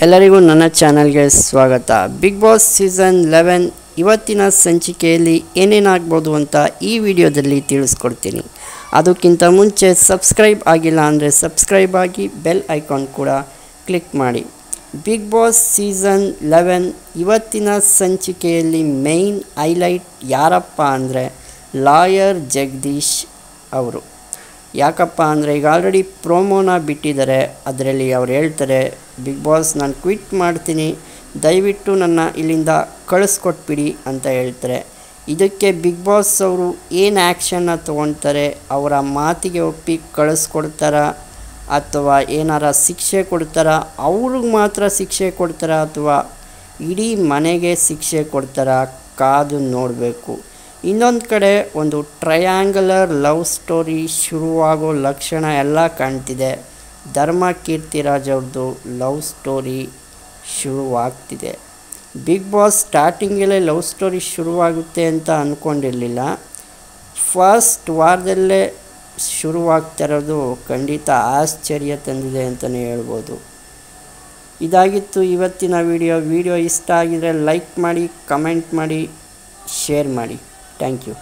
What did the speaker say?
ಎಲ್ಲರಿಗೂ ನನ್ನ ಚಾನಲ್ಗೆ ಸ್ವಾಗತ. ಬಿಗ್ ಬಾಸ್ ಸೀಸನ್ 11 ಇವತ್ತಿನ ಸಂಚಿಕೆಯಲ್ಲಿ ಏನೇನಾಗ್ಬೋದು ಅಂತ ಈ ವಿಡಿಯೋದಲ್ಲಿ ತಿಳಿಸ್ಕೊಡ್ತೀನಿ. ಅದಕ್ಕಿಂತ ಮುಂಚೆ ಸಬ್ಸ್ಕ್ರೈಬ್ ಆಗಿಲ್ಲ ಅಂದರೆ ಸಬ್ಸ್ಕ್ರೈಬ್ ಆಗಿ, ಬೆಲ್ ಐಕಾನ್ ಕೂಡ ಕ್ಲಿಕ್ ಮಾಡಿ. ಬಿಗ್ ಬಾಸ್ ಸೀಸನ್ 11 ಇವತ್ತಿನ ಸಂಚಿಕೆಯಲ್ಲಿ ಮೇಯ್ನ್ ಹೈಲೈಟ್ ಯಾರಪ್ಪ ಅಂದರೆ ಲಾಯರ್ ಜಗದೀಶ್ ಅವರು. ಯಾಕಪ್ಪ ಅಂದರೆ ಈಗ ಆಲ್ರೆಡಿ ಪ್ರೋಮೋನ ಬಿಟ್ಟಿದ್ದಾರೆ. ಅದರಲ್ಲಿ ಅವ್ರು ಹೇಳ್ತಾರೆ, ಬಿಗ್ ಬಾಸ್ ನಾನು ಕ್ವಿಟ್ ಮಾಡ್ತೀನಿ, ದಯವಿಟ್ಟು ನನ್ನ ಇಲ್ಲಿಂದ ಕಳಿಸ್ಕೊಟ್ಬಿಡಿ ಅಂತ ಹೇಳ್ತಾರೆ. ಇದಕ್ಕೆ ಬಿಗ್ ಬಾಸ್ ಅವರು ಏನು ಆ್ಯಕ್ಷನ್ನ ತೊಗೊಳ್ತಾರೆ, ಅವರ ಮಾತಿಗೆ ಒಪ್ಪಿ ಕಳಿಸ್ಕೊಡ್ತಾರಾ ಅಥವಾ ಏನಾರ ಶಿಕ್ಷೆ ಕೊಡ್ತಾರಾ, ಅವ್ರಿಗೆ ಮಾತ್ರ ಶಿಕ್ಷೆ ಕೊಡ್ತಾರಾ ಅಥವಾ ಇಡೀ ಮನೆಗೆ ಶಿಕ್ಷೆ ಕೊಡ್ತಾರಾ, ಕಾದು ನೋಡಬೇಕು. ಇನ್ನೊಂದು ಕಡೆ ಒಂದು ಟ್ರಯಾಂಗ್ಯುಲರ್ ಲವ್ ಸ್ಟೋರಿ ಶುರುವಾಗೋ ಲಕ್ಷಣ ಎಲ್ಲ ಕಾಣ್ತಿದೆ. ಧರ್ಮ ಕೀರ್ತಿರಾಜ್ ಅವ್ರದ್ದು ಲವ್ ಸ್ಟೋರಿ ಶುರುವಾಗ್ತಿದೆ. ಬಿಗ್ ಬಾಸ್ ಸ್ಟಾರ್ಟಿಂಗಲ್ಲೇ ಲವ್ ಸ್ಟೋರಿ ಶುರುವಾಗುತ್ತೆ ಅಂತ ಅಂದ್ಕೊಂಡಿರಲಿಲ್ಲ. ಫಸ್ಟ್ ವಾರದಲ್ಲೇ ಶುರುವಾಗ್ತಾ ಇರೋದು ಖಂಡಿತ ಆಶ್ಚರ್ಯ ತಂದಿದೆ ಅಂತಲೇ ಹೇಳ್ಬೋದು. ಇದಾಗಿತ್ತು ಇವತ್ತಿನ ವಿಡಿಯೋ ಇಷ್ಟ ಆಗಿದರೆ ಲೈಕ್ ಮಾಡಿ, ಕಮೆಂಟ್ ಮಾಡಿ, ಶೇರ್ ಮಾಡಿ. Thank you.